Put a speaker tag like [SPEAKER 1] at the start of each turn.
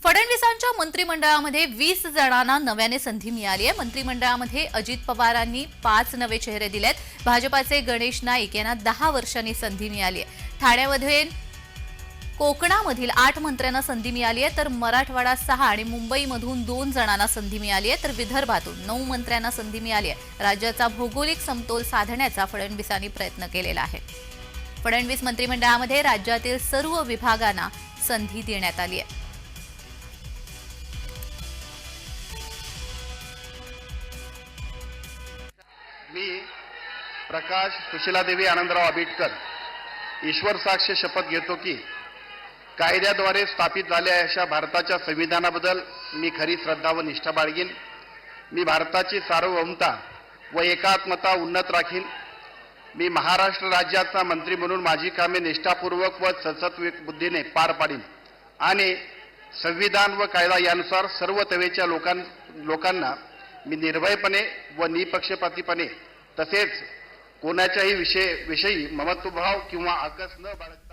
[SPEAKER 1] फडणवीसांच्या मंत्रिमंडळामध्ये 20 जणांना नव्याने संधी मिळाली आहे। मंत्रिमंडळामध्ये अजित पवारांनी 5 नवे चेहरे दिलेत। भाजपाचे गणेश नाईक यांना 10 वर्षांनी संधी मिळाली आहे। ठाण्यामध्ये कोकणामधील 8 मंत्र्यांना संधी मिळाली आहे, तर मराठवाडा 6 आणि मुंबईमधून 2 जणांना संधी मिळाली आहे, तर विदर्भातून 9 मंत्र्यांना संधी मिळाली आहे। राज्याचा भौगोलिक समतोल साधण्याचा फडणवीसांनी प्रयत्न केलेला आहे। फडणवीस मंत्रिमंडळामध्ये राज्यातील सर्व विभागांना संधी देण्यात आली आहे।
[SPEAKER 2] मी प्रकाश सुशीलादेवी आनंदराव आंबेडकर ईश्वर साक्ष शपथ घेतो की कायद्याद्वारे स्थापित झालेल्या अशा भारताच्या संविधानाबद्दल मी खरी श्रद्धा व निष्ठा बाळगीन। मी भारताची सार्वभौमता व एकात्मता उन्नत राखीन। मी महाराष्ट्र राज्याचा मंत्री म्हणून माझी कामे निष्ठापूर्वक व सद्सत्विक बुद्धीने पार पाडीन आणि संविधान व कायदा यानुसार सर्व तऱ्हेच्या लोकांना मी निर्भयपणे व निपक्षपातीपणे तसेच कोणाच्याही विषयी ममत्वभाव किंवा आकस न बाळगता